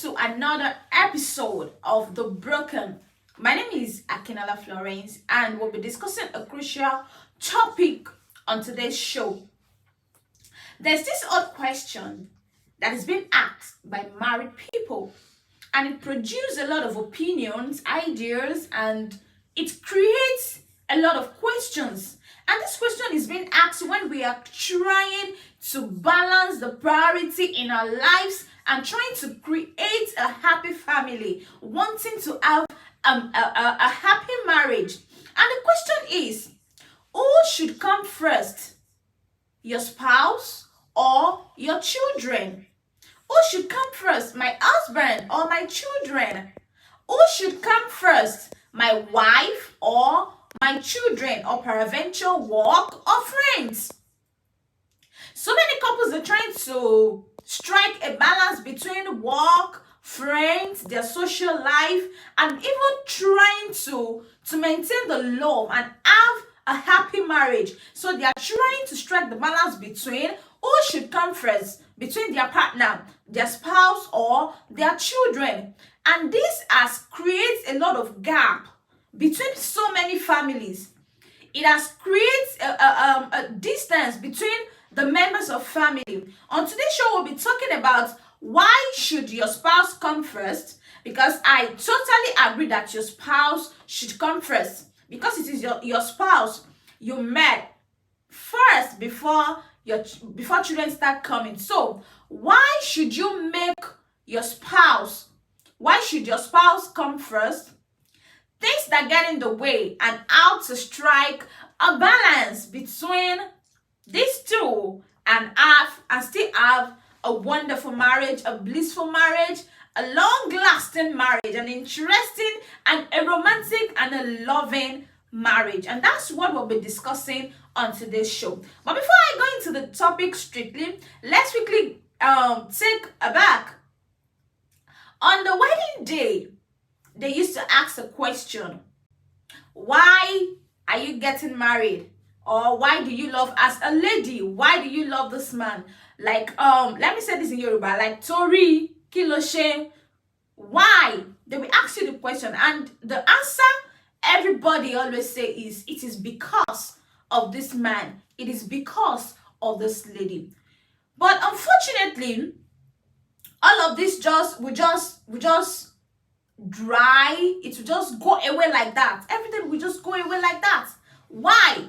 to another episode of The Broken. My name is Akinnola Florence, and we'll be discussing a crucial topic on today's show. There's this odd question that is being asked by married people, and it produces a lot of opinions, ideas, and it creates a lot of questions. And this question is being asked when we are trying to balance the priority in our lives and trying to create a happy family, wanting to have a happy marriage. And the question is, who should come first? Your spouse or your children? Who should come first? My husband or my children? Who should come first? My wife or my children, or peradventure work or friends? So many couples are trying to strike a balance between work, friends, their social life, and even trying to maintain the love and have a happy marriage. So they are trying to strike the balance between who should come first, between their partner, their spouse, or their children. And this has created a lot of gap between so many families. It has created a distance between the members of family. On today's show, we'll be talking about why should your spouse come first, because I totally agree that your spouse should come first, because it is your spouse you met first before children start coming. So why should you make your spouse, why should your spouse come first? Things that get in the way, and how to strike a balance between these two and still have a wonderful marriage, a blissful marriage, a long-lasting marriage, an interesting and a romantic and a loving marriage. And that's what we'll be discussing on today's show. But before I go into the topic strictly, let's quickly take a back. On the wedding day, they used to ask a question: why are you getting married? Or why do you love, as a lady, why do you love this man? Like, let me say this in Yoruba, like, Tori, Kiloshe, why? They will ask you the question, and the answer everybody always say is, it is because of this man. It is because of this lady. But unfortunately, all of this will just dry. It will just go away like that. Everything will just go away like that. Why?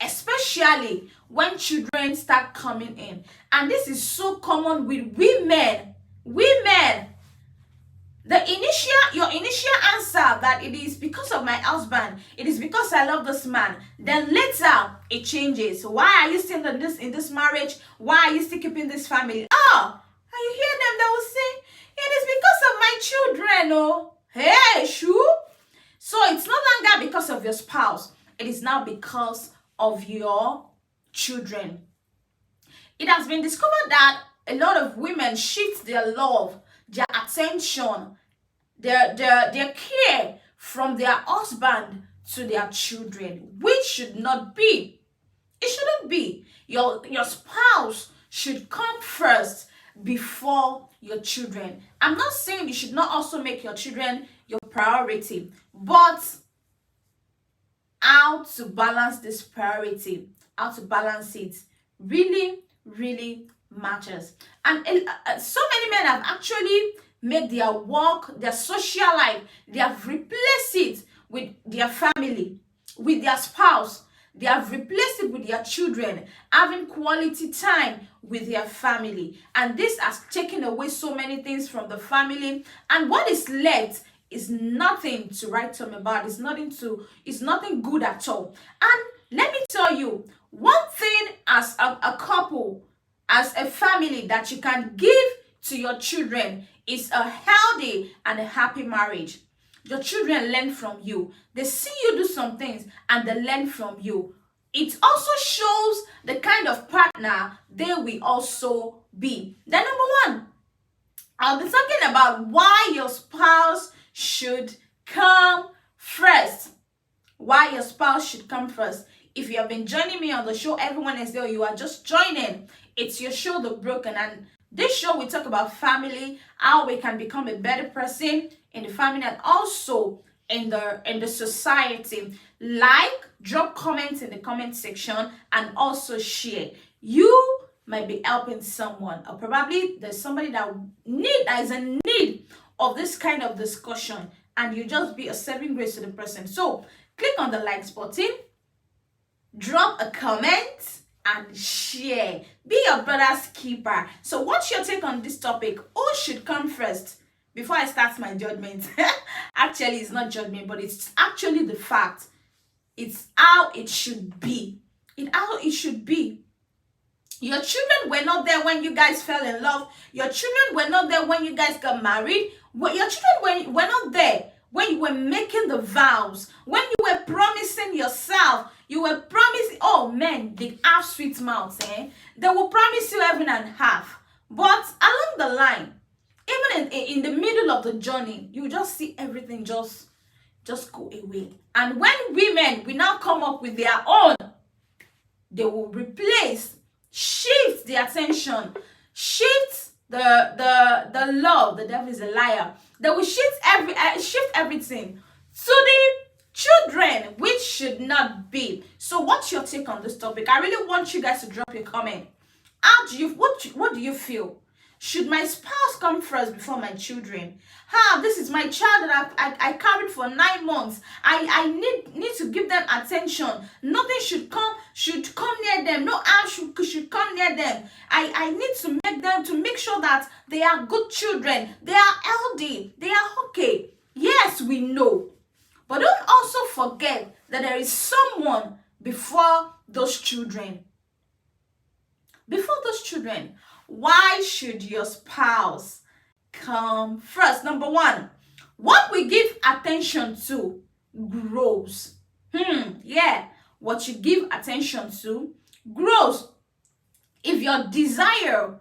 Especially when children start coming in. And this is so common with women. Your initial answer that it is because of my husband, it is because I love this man. Then later it changes. Why are you still in this marriage? Why are you still keeping this family? Oh, and you hear them, they will say, it is because of my children. Oh, hey, shoo. So it's no longer because of your spouse. It is now because of your children. It has been discovered that a lot of women shift their love, their attention, their care from their husband to their children, which should not be. It shouldn't be. Your spouse should come first before your children. I'm not saying you should not also make your children your priority, but how to balance this priority, how to balance it, really, really matters. And so many men have actually made their work, their social life, they have replaced it with their family, with their spouse. They have replaced it with their children, having quality time with their family. And this has taken away so many things from the family. And what is left is nothing to write home about. It's nothing good at all. And let me tell you, one thing as a couple, as a family, that you can give to your children is a healthy and a happy marriage. Your children learn from you. They see you do some things and they learn from you. It also shows the kind of partner they will also be. Then number one, I'll be talking about why your spouse should come first. Why your spouse should come first. If you have been joining me on the show, everyone is there, you are just joining. It's your show, The Broken, and this show we talk about family, how we can become a better person in the family and also in the society. Like, drop comments in the comment section, and also share. You might be helping someone, or probably there's somebody that is in need of this kind of discussion, and you just be a saving grace to the person. So click on the likes button, drop a comment, and share. Be your brother's keeper. So what's your take on this topic? Who should come first? Before I start my judgment, actually it's not judgment, but it's actually the fact. It's how it should be. It's how it should be. Your children were not there when you guys fell in love. Your children were not there when you guys got married. Your children were not there when you were making the vows, when you were promising yourself. You were promising, oh men, they have sweet mouths, eh? They will promise you heaven and half. But along the line, even in the middle of the journey, you just see everything just go away. And when women will now come up with their own, they will replace, shift the attention, shift the love. The devil is a liar. They will shift everything to the children, which should not be. So what's your take on this topic? I really want you guys to drop your comment. What do you feel? Should my spouse come first before my children? This is my child that I carried for 9 months. I need to give them attention. Nothing should come near them. No harm should come near them. I need to make sure that they are good children. They are healthy. They are okay. Yes, we know. But don't also forget that there is someone before those children. Before those children. Why should your spouse come first? Number one, what we give attention to grows. What you give attention to grows. If your desire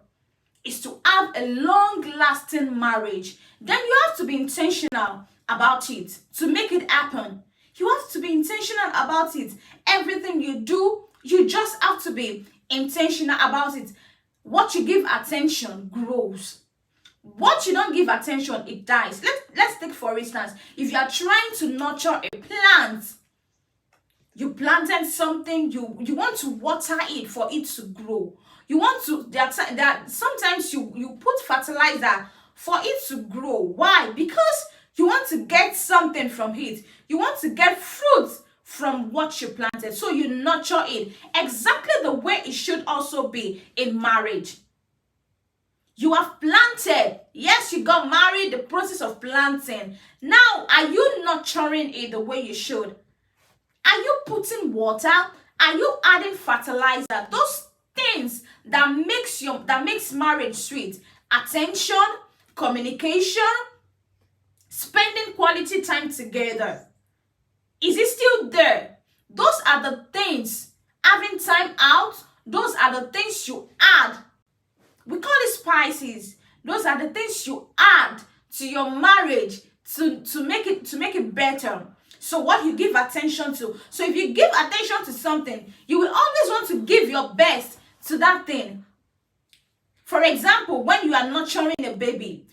is to have a long-lasting marriage, then you have to be intentional about it to make it happen. You have to be intentional about it. Everything you do, you just have to be intentional about it. What you give attention grows. What you don't give attention, it dies. Let's take for instance, if you are trying to nurture a plant, you planted something, you want to water it for it to grow. You want to, sometimes you put fertilizer for it to grow. Why? Because you want to get something from it. You want to get fruit from what you planted. So you nurture it exactly the way it should also be in marriage. You have planted. Yes, you got married, the process of planting. Now, are you nurturing it the way you should? Are you putting water? Are you adding fertilizer? Those things that makes marriage sweet. Attention, communication, spending quality time together. Is it still there? Those are the things. Having time out, those are the things you add. We call it spices. Those are the things you add to your marriage to make it better. So what you give attention to. So if you give attention to something, you will always want to give your best to that thing. For example, when you are nurturing a baby,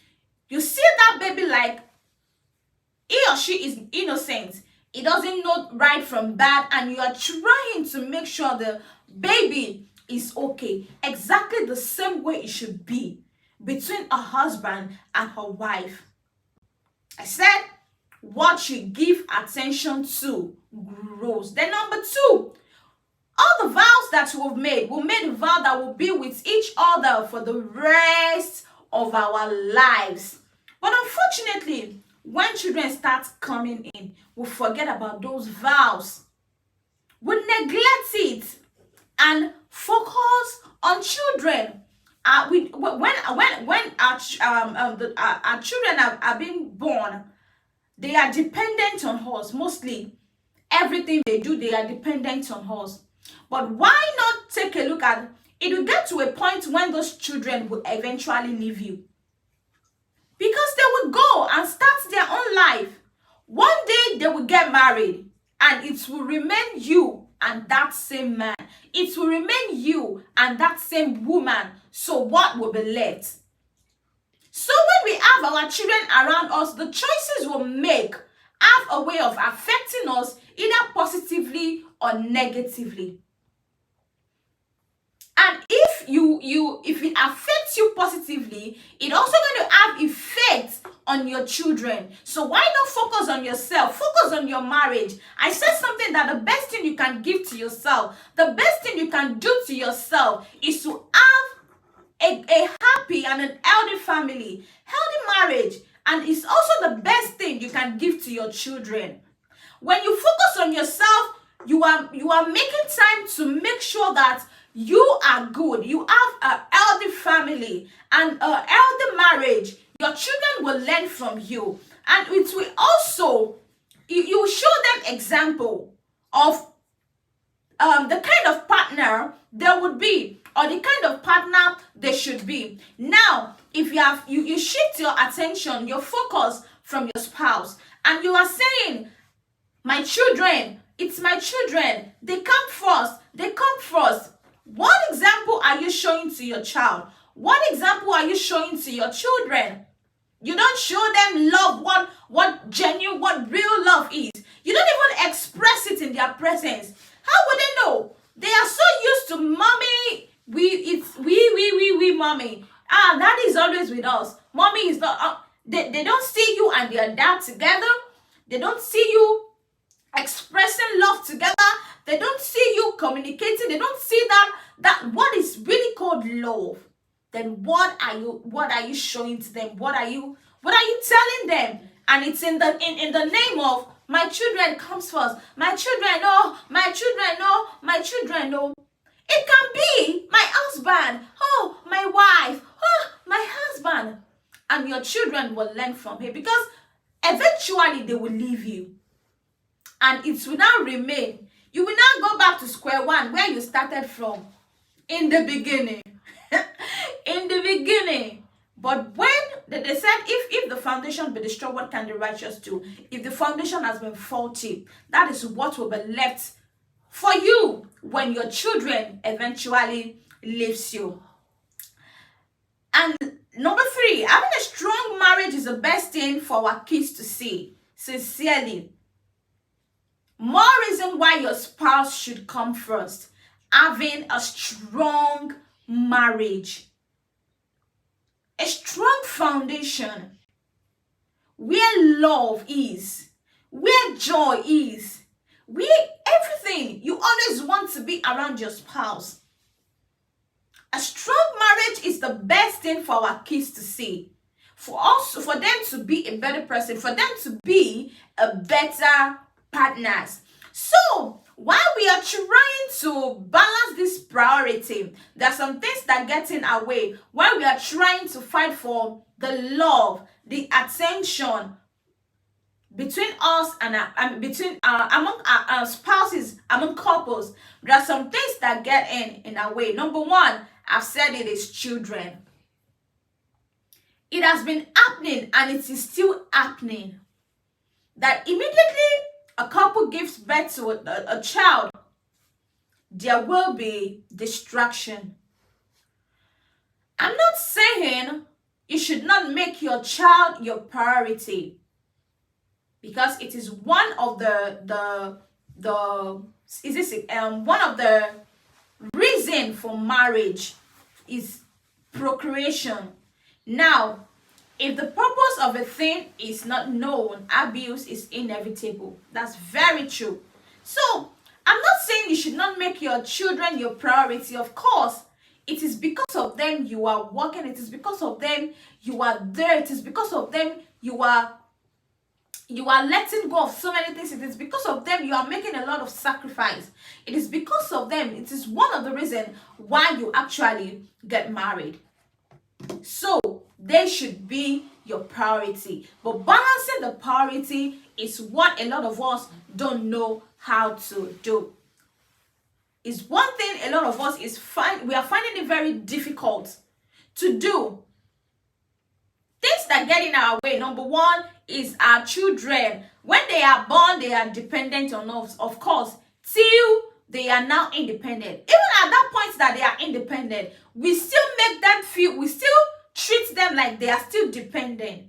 you see that baby like he or she is innocent. It doesn't know right from bad, and you are trying to make sure the baby is okay. Exactly the same way it should be between a husband and her wife. I said, what you give attention to grows. Then number two, all the vows that we made a vow that will be with each other for the rest of our lives. But unfortunately, when children start coming in, we forget about those vows. We neglect it and focus on children. When our children are being born, they are dependent on us. Mostly, everything they do, they are dependent on us. But why not take a look at it? Will get to a point when those children will eventually leave you. Because they will go and start their own life. One day they will get married, and it will remain you and that same man. It will remain you and that same woman. So what will be left? So when we have our children around us, the choices we make have a way of affecting us either positively or negatively. And if it affects you positively, it also going to have effects on your children. So why not focus on yourself? Focus on your marriage. I said something that the best thing you can give to yourself, the best thing you can do to yourself is to have a happy and an healthy family, healthy marriage, and it's also the best thing you can give to your children. When you focus on yourself, you are making time to make sure that you are good. You have a healthy family and a healthy marriage. Your children will learn from you, and it will also you show them example of the kind of partner there would be, or the kind of partner they should be. Now, if you shift your attention, your focus from your spouse, and you are saying, my children, it's my children, they come first. What example are you showing to your child? What example are you showing to your children? You don't show them love, what genuine, what real love is. You don't even express it in their presence. How would they know? They are so used to mommy. We, mommy. Daddy is always with us. Mommy is not. They don't see you and their dad together. They don't see you expressing love together. They don't see you communicating. They don't see that what is really called love. Then what are you showing to them? What are you telling them? And it's in the name of my children comes first. My children, oh, my children, oh, my children, oh. It can be my husband, oh, my wife, oh, my husband. And your children will learn from him, because eventually they will leave you. And it will now remain. You will now go back to square one, where you started from in the beginning. In the beginning. But when they said, if the foundation be destroyed, what can the righteous do? If the foundation has been faulty, that is what will be left for you when your children eventually leaves you. And number 3, having a strong marriage is the best thing for our kids to see. Sincerely. More reason why your spouse should come first. Having a strong marriage. A strong foundation. Where love is. Where joy is. Where everything. You always want to be around your spouse. A strong marriage is the best thing for our kids to see. For them to be a better person. For them to be a better partners. So, while we are trying to balance this priority, there are some things that get in our way. While we are trying to fight for the love, the attention between us and among our spouses, among couples, there are some things that get in our way. Number 1, I've said it, is children. It has been happening and it is still happening. That immediately a couple gives birth to a child, there will be distraction. I'm not saying you should not make your child your priority, because it is one of one of the reason for marriage is procreation. Now, if the purpose of a thing is not known, abuse is inevitable. That's very true. So, I'm not saying you should not make your children your priority. Of course, it is because of them you are working. It is because of them you are there. It is because of them you are letting go of so many things. It is because of them you are making a lot of sacrifice. It is because of them. It is one of the reasons why you actually get married. So, they should be your priority. But balancing the priority is what a lot of us don't know how to do. It's one thing a lot of us we are finding it very difficult to do. Things that get in our way. Number 1 is our children. When they are born, they are dependent on us, of course, till they are now independent. Even at that point that they are independent, we still make them feel, we still treat them like they are still dependent.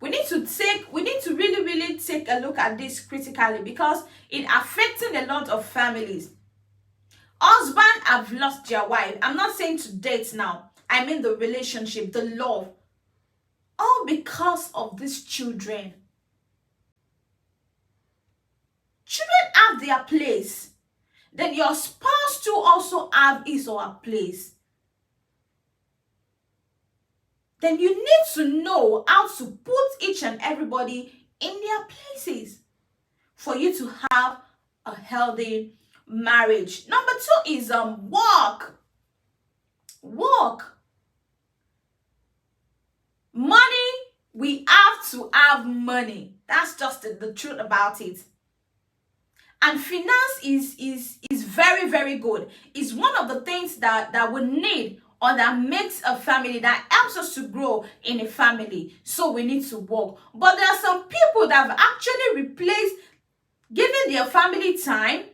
We need to really take a look at this critically, because it affecting a lot of families. Husband have lost their wife. I'm not saying to date now. I mean the relationship, the love. All because of these children. Children have their place. Then your spouse too also have his or her place. Then you need to know how to put each and everybody in their places for you to have a healthy marriage. Number 2 is work. Money, we have to have money. That's just the truth about it. And finance is very, very good. It's one of the things that we need, or that makes a family, that helps us to grow in a family. So we need to work. But there are some people that have actually replaced giving their family time,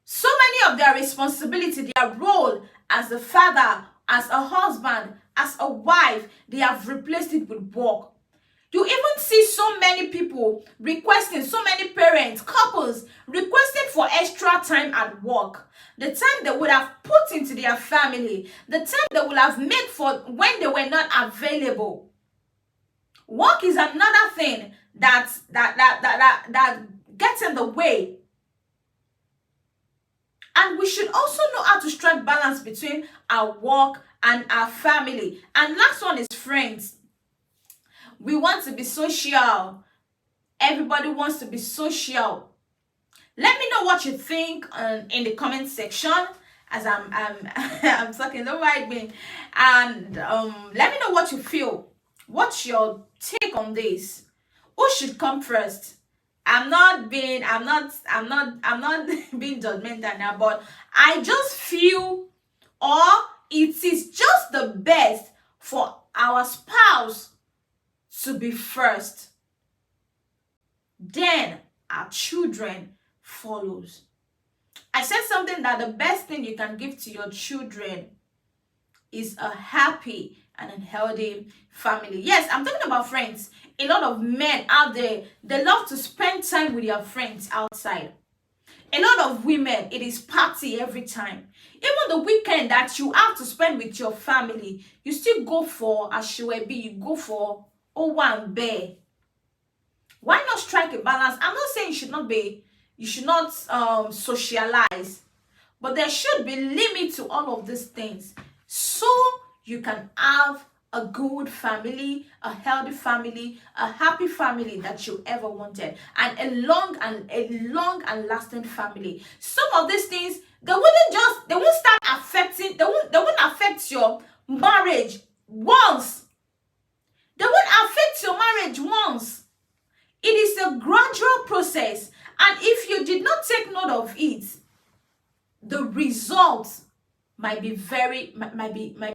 so many of their responsibility, their role as a father, as a husband, as a wife, they have replaced it with work. You even see so many people requesting, so many parents, couples requesting for extra time at work. The time they would have put into their family, the time they would have made for when they were not available. Work is another thing that gets in the way. And we should also know how to strike balance between our work and our family. And last one is friends. We want to be social. Everybody wants to be social. Let me know what you think in the comment section as I'm talking. Don't mind me. And let me know what you feel. What's your take on this? Who should come first? I'm not being being judgmental now, but I just feel, or it is just the best for our spouse to be first, then our children follows. I said something that the best thing you can give to your children is a happy and a healthy family. Yes, I'm talking about friends. A lot of men out there, they love to spend time with their friends outside. A lot of women, it is party every time. Even the weekend that you have to spend with your family, you still go for Ashwebi, you go for one bear. Why not strike a balance? I'm not saying you should not socialize, but there should be limit to all of these things, so you can have a good family, a healthy family, a happy family that you ever wanted, and a long and lasting family. Some of these things, they won't start affecting, they won't affect your marriage once. They won't affect your marriage once. It is a gradual process, and if you did not take note of it, the results might be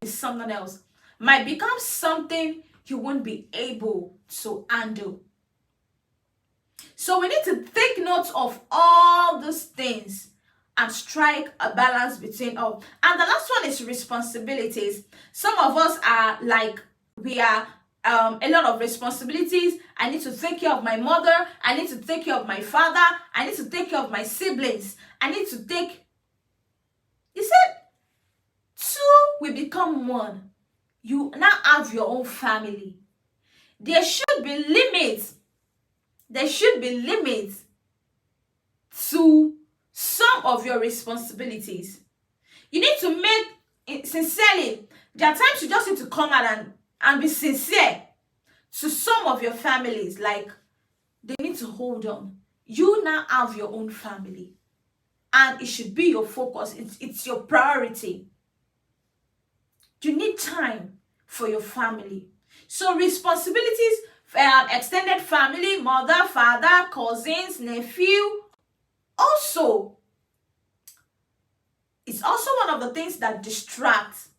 something else, might become something you won't be able to handle. So we need to take note of all these things and strike a balance between all. And the last one is responsibilities. Some of us are like, we are a lot of responsibilities. I need to take care of my mother. I need to take care of my father. I need to take care of my siblings. I need to take... He said, two will become one. You now have your own family. There should be limits. There should be limits to some of your responsibilities. You need to make it sincerely. There are times you just need to come out and be sincere to some of your families. Like, they need to hold on. You now have your own family, and it should be your focus. It's your priority. You need time for your family. So responsibilities, extended family, mother, father, cousins, nephew. Also, it's also one of the things that distracts,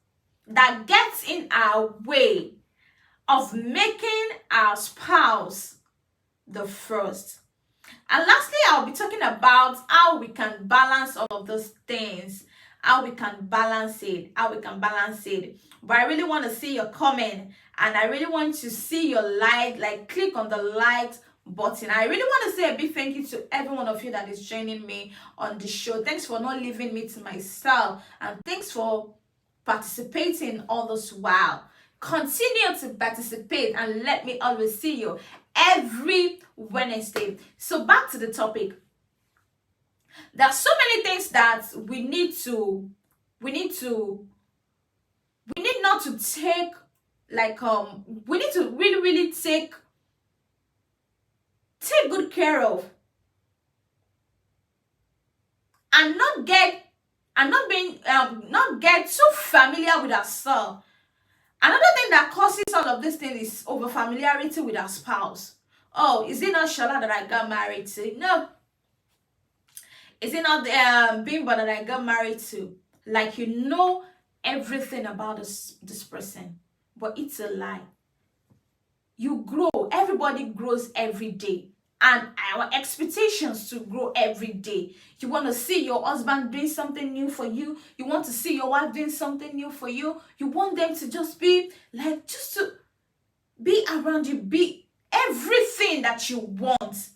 that gets in our way of making our spouse the first. And lastly, I'll be talking about how we can balance all of those things, how we can balance it, But I really want to see your comment, and I really want to see your like click on the like button. I really want to say a big thank you to every one of you that is joining me on the show. Thanks for not leaving me to myself, and thanks for participating all this while. Continue to participate and let me always see you every Wednesday. So back to the topic. There are so many things that we need not to take, like we need to really take good care of, and not get too familiar with ourselves. Another thing that causes all of this thing is overfamiliarity with our spouse. Oh, is it not Shola that I got married to? No. Is it not Bimbo that I got married to? Like, you know everything about this person. But it's a lie. You grow. Everybody grows every day. And our expectations to grow every day. You want to see your husband doing something new for you. You want to see your wife doing something new for you. You want them to just be like, just to be around you, be everything that you want.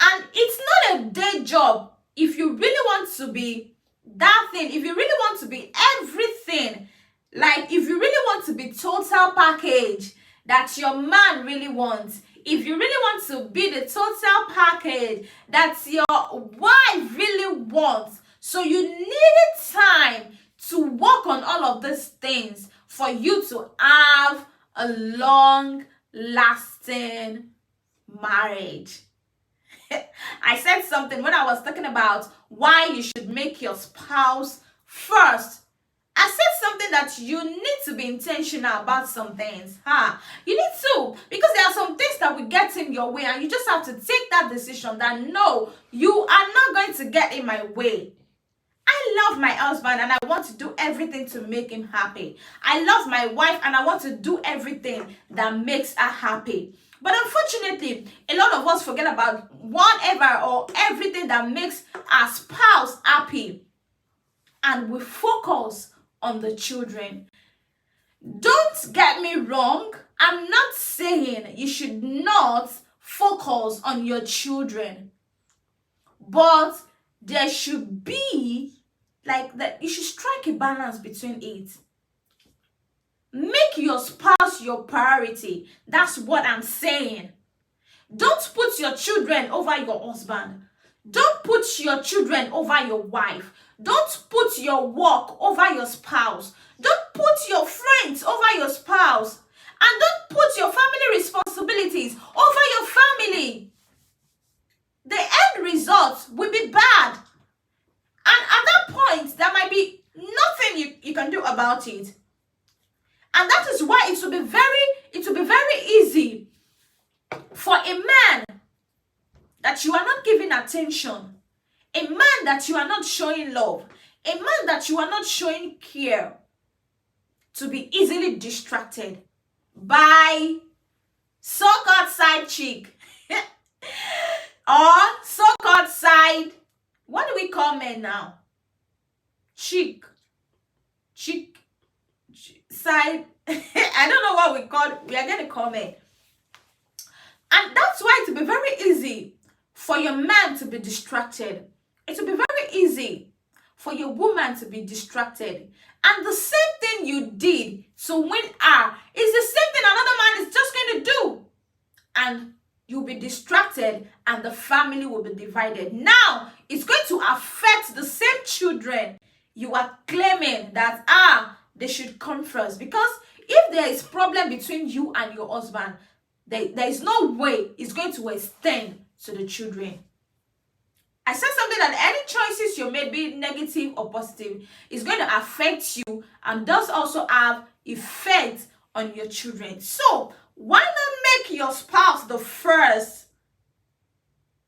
And it's not a day job. If you really want to be that thing, if you really want to be everything, like if you really want to be total package that your man really wants, if you really want to be the total package that your wife really wants, so you needed time to work on all of these things for you to have a long lasting marriage. I said something when I was talking about why you should make your spouse first. I said something that you need to be intentional about some things. You need to, because there are some things that will get in your way, and you just have to take that decision that no, you are not going to get in my way. I love my husband and I want to do everything to make him happy. I love my wife and I want to do everything that makes her happy. But unfortunately, a lot of us forget about whatever or everything that makes our spouse happy, and we focus on the children. Don't get me wrong. I'm not saying you should not focus on your children, but there should be like that. You should strike a balance between it. Make your spouse your priority. That's what I'm saying. Don't put your children over your husband. Don't put your children over your wife. Don't put your work over your spouse. Don't put your friends over your spouse. And don't put your family responsibilities over your family. The end result will be bad. And at that point, there might be nothing you can do about it. And that is why it will be very easy for a man that you are not giving attention, a man that you are not showing love, a man that you are not showing care, to be easily distracted by so-called side chick or so-called side, what do we call men now? Chick, side, I don't know what we are going to call men. And that's why it will be very easy for your man to be distracted. It will be very easy for your woman to be distracted. And the same thing you did to win her is the same thing another man is just going to do. And you'll be distracted and the family will be divided. Now, it's going to affect the same children you are claiming that, they should come first. Because if there is problem between you and your husband, there is no way it's going to extend to the children. I said something that any choices you made, be negative or positive, is going to affect you and does also have effect on your children. So why not make your spouse the first?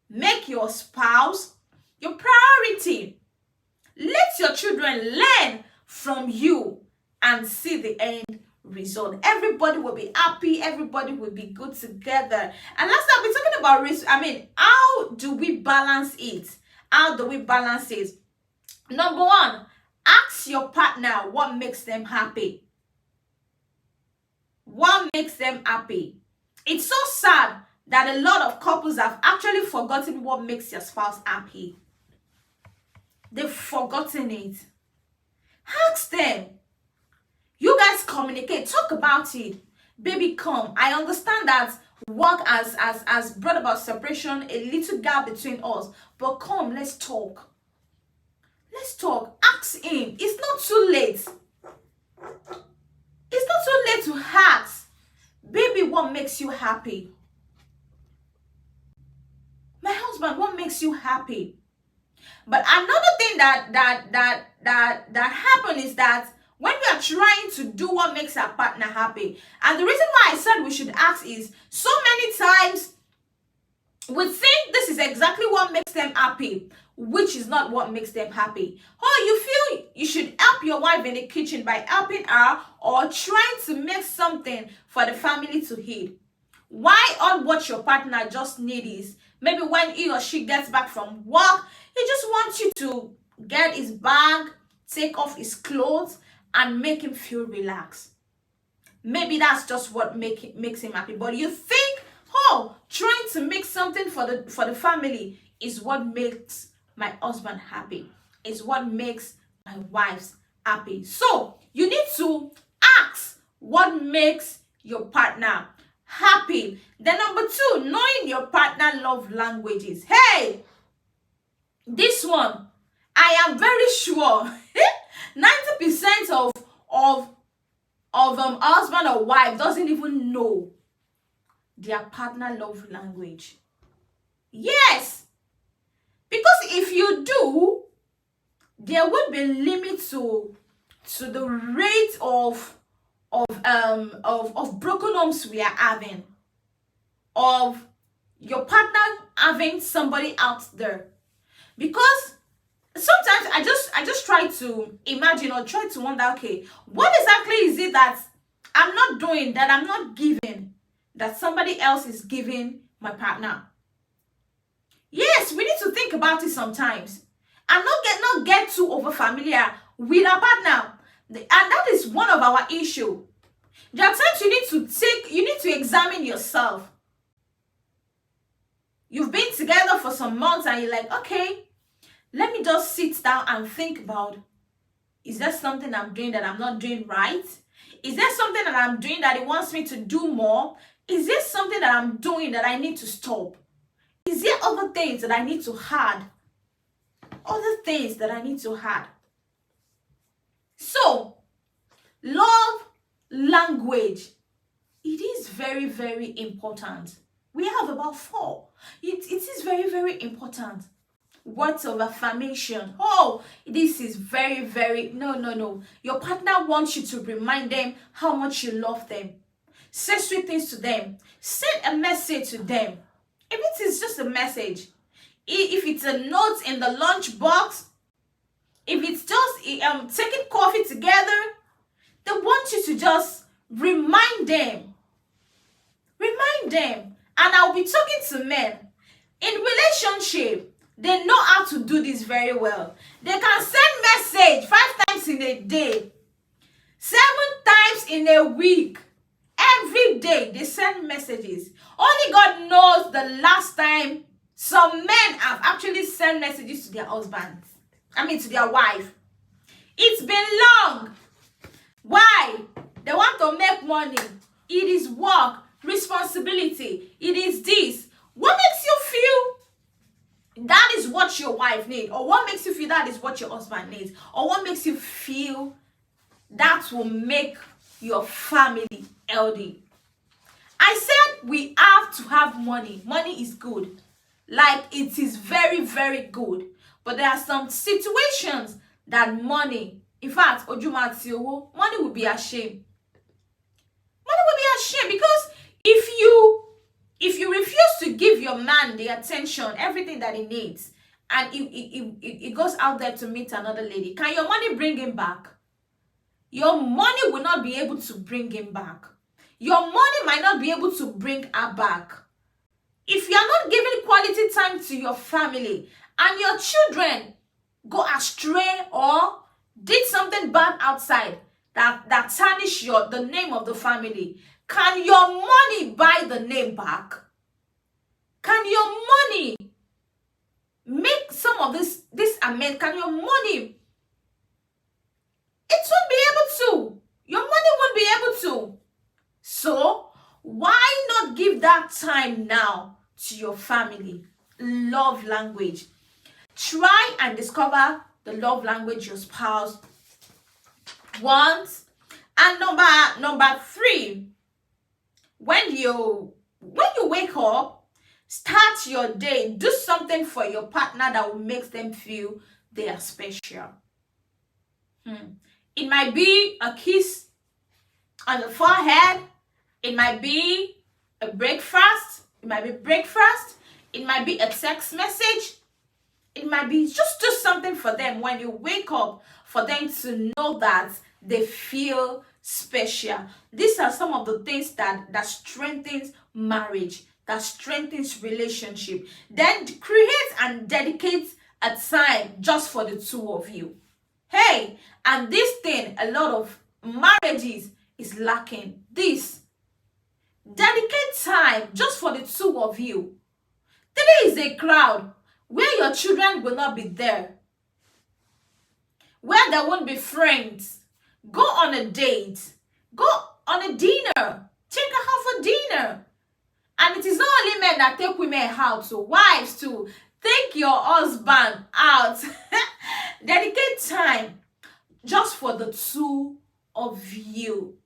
Make your spouse your priority. Let your children learn from you and see the end result. Everybody will be happy, everybody will be good together. And last time we're talking about risk. How do we balance it? How do we balance it? Number one, ask your partner what makes them happy. What makes them happy? It's so sad that a lot of couples have actually forgotten what makes your spouse happy. They've forgotten it. Ask them. You guys communicate, talk about it. Baby, come. I understand that work has brought about separation, a little gap between us. But come, let's talk. Let's talk. Ask him. It's not too late. It's not too late to ask. Baby, what makes you happy? My husband, what makes you happy? But another thing that happen is that when we are trying to do what makes our partner happy, and the reason why I said we should ask is so many times we think this is exactly what makes them happy, which is not what makes them happy. Or you feel you should help your wife in the kitchen by helping her or trying to make something for the family to eat. Why on what your partner just needs is maybe when he or she gets back from work, he just wants you to get his bag, take off his clothes, and make him feel relaxed. Maybe that's just what makes him happy. But you think, oh, trying to make something for the family is what makes my husband happy, is what makes my wife happy. So you need to ask what makes your partner happy. Then number two, knowing your partner love languages. Hey, this one, I am very sure 90% of husband or wife doesn't even know their partner love language. Yes, because if you do, there would be limit to the rate of broken homes we are having, of your partner having somebody out there. Because sometimes I just try to imagine or try to wonder, okay, what exactly is it that I'm not doing, that I'm not giving, that somebody else is giving my partner? Yes, we need to think about it sometimes and not get too overfamiliar with our partner. And that is one of our issue. There are times you need to examine yourself. You've been together for some months and you're like, okay, let me just sit down and think about, is there something I'm doing that I'm not doing right? Is there something that I'm doing that he wants me to do more? Is there something that I'm doing that I need to stop? Is there other things that I need to add? Other things that I need to add. So, love language. It is very, very important. We have about 4. It is very, very important. Words of affirmation. Oh, this is very, very... No. Your partner wants you to remind them how much you love them. Say sweet things to them. Send a message to them. If it is just a message, if it's a note in the lunch box, if it's just taking coffee together, they want you to just remind them. Remind them. And I'll be talking to men. In relationship, they know how to do this very well. They can send message 5 times in a day, 7 times in a week. Every day they send messages. Only God knows the last time some men have actually sent messages to their husbands. To their wife. It's been long. Why? They want to make money. It is work, responsibility. It is this. What makes you feel that is what your wife needs? Or what makes you feel that is what your husband needs? Or what makes you feel that will make your family healthy? I said we have to have money. Money is good. Like, it is very, very good. But there are some situations that money, in fact, money will be ashamed. Money will be ashamed because if you refuse to give your man the attention, everything that he needs, and he goes out there to meet another lady, can your money bring him back? Your money will not be able to bring him back. Your money might not be able to bring her back. If you are not giving quality time to your family and your children go astray or did something bad outside that tarnish the name of the family, can your money buy the name back? Can your money make some of this amend? Can your money? It won't be able to. Your money won't be able to. So why not give that time now to your family? Love language. Try and discover the love language your spouse wants. And number 3, when you wake up, start your day. Do something for your partner that will make them feel they are special. It might be a kiss on the forehead. It might be a breakfast. It might be breakfast. It might be a text message. It might be just do something for them when you wake up, for them to know that they feel special. These are some of the things that strengthens marriage, that strengthens relationship. Then create and dedicate a time just for the two of you. Hey, and this thing, a lot of marriages is lacking. This. Dedicate time just for the two of you. Today is a crowd where your children will not be there, where there won't be friends. Go on a date. Go on a dinner. Take her out for dinner. And it is not only men that take women out, so wives too. Take your husband out. Dedicate time just for the two of you.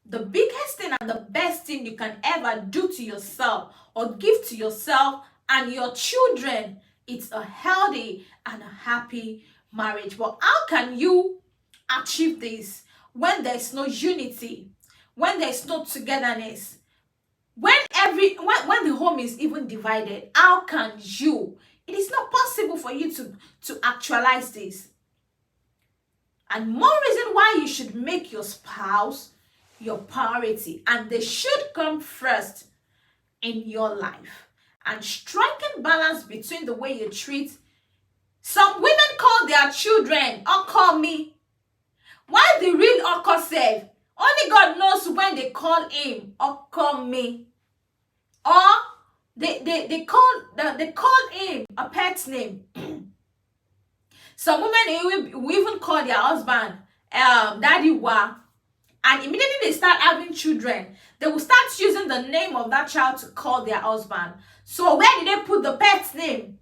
The biggest thing and the best thing you can ever do to yourself or give to yourself and your children, it's a healthy and a happy marriage. But how can you achieve this when there's no unity, when there's no togetherness, when the home is even divided? How can you? It is not possible for you to actualize this. And more reason why you should make your spouse your priority, and they should come first in your life. And striking balance between the way you treat. Some women call their children Uncle me. Why the real Uncle say? Only God knows when they call him Uncle me. Or they call him a pet name. Some women will even call their husband Daddy Wa. And immediately they start having children, they will start using the name of that child to call their husband. So where did they put the pet's name?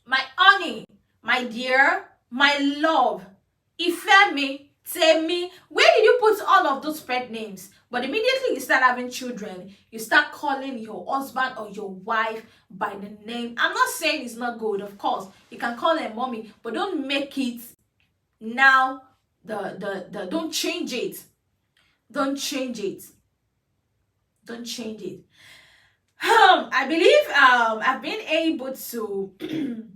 My honey, my dear, my love, Ifemi, Temi. Where did you put all of those pet names? But immediately you start having children, you start calling your husband or your wife by the name. I'm not saying it's not good, of course. You can call her mommy, but don't make it now don't change it. Don't change it. Don't change it. I believe I've been able to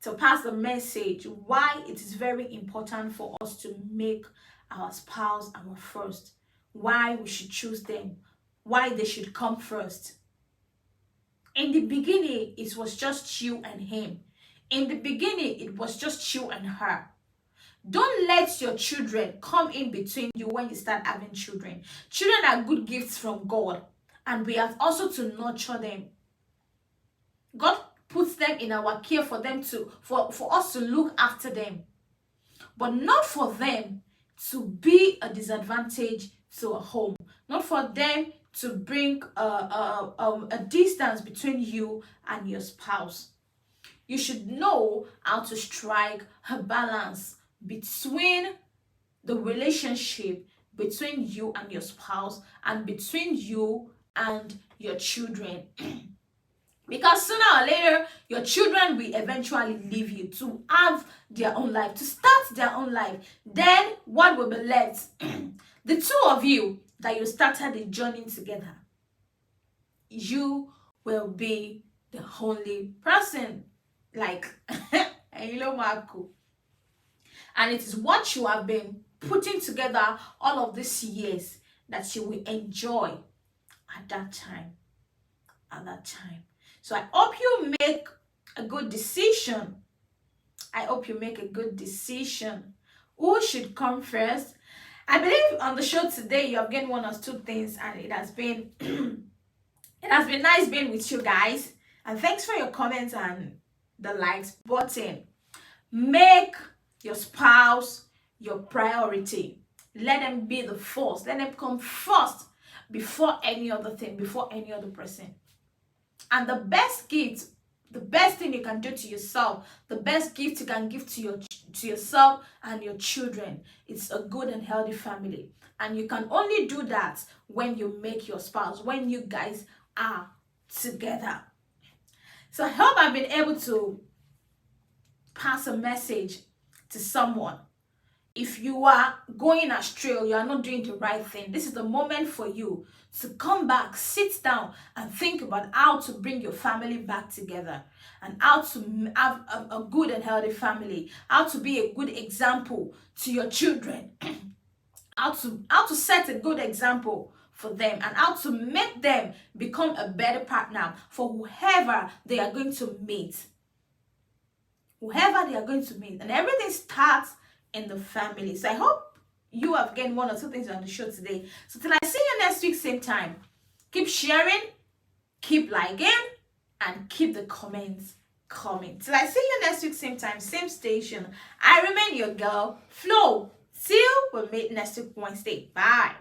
to pass the message why it is very important for us to make our spouse our first, why we should choose them, why they should come first. In the beginning, it was just you and him. In the beginning, it was just you and her. Don't let your children come in between you when you start having children. Children are good gifts from God, and we have also to nurture them. God puts them in our care for them for us to look after them, but not for them to be a disadvantage to a home, not for them to bring a distance between you and your spouse. You should know how to strike a balance between the relationship between you and your spouse and between you and your children. Because sooner or later, your children will eventually leave you to have their own life, to start their own life. Then what will be left? The two of you that you started the journey together. You will be the only person. Like, hello, Marco. And it is what you have been putting together all of these years that you will enjoy at that time. At that time. So I hope you make a good decision. I hope you make a good decision. Who should come first? I believe on the show today you have gained one or two things, and it has been it has been nice being with you guys. And thanks for your comments and the likes button. Make your spouse your priority. Let them be the first. Let them come first before any other thing, before any other person. And the best gift, the best thing you can do to yourself, the best gift you can give to yourself and your children, it's a good and healthy family. And you can only do that when you make your spouse, when you guys are together. So I hope I've been able to pass a message to someone. If you are going astray or you are not doing the right thing, this is the moment for you to come back, sit down and think about how to bring your family back together and how to have a good and healthy family, how to be a good example to your children, how to set a good example for them, and how to make them become a better partner for whoever they are going to meet. Whoever they are going to meet. And everything starts in the family. So I hope you have gained one or two things on the show today. So till I see you next week, same time, keep sharing, keep liking, and keep the comments coming. Till I see you next week, same time, same station, I remain your girl, Flo. See you, we'll meet next week, Wednesday. Bye.